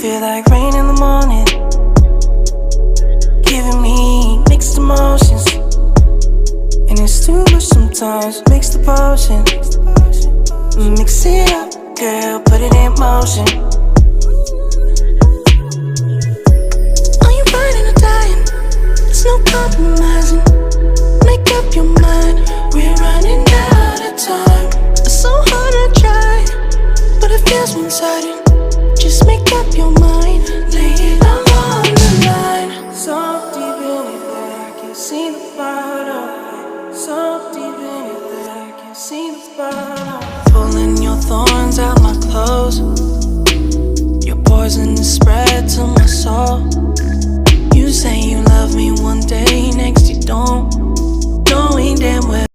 feel like rain in the morning, giving me mixed emotions. And it's too much sometimes, mix the potion. Mix it up, girl, put it in motion. Are you riding or dying? There's no compromising. Make up your mind, we're running out of time. It's so hard to try, but it feels one-sided. Just make up your mind, lay it all on the line. So deep in it that I can't see the bottom. So deep in it that I can't see the bottom. Pulling your thorns out my clothes. Your poison is spread to my soul. You say you love me one day, next you don't. Knowing damn well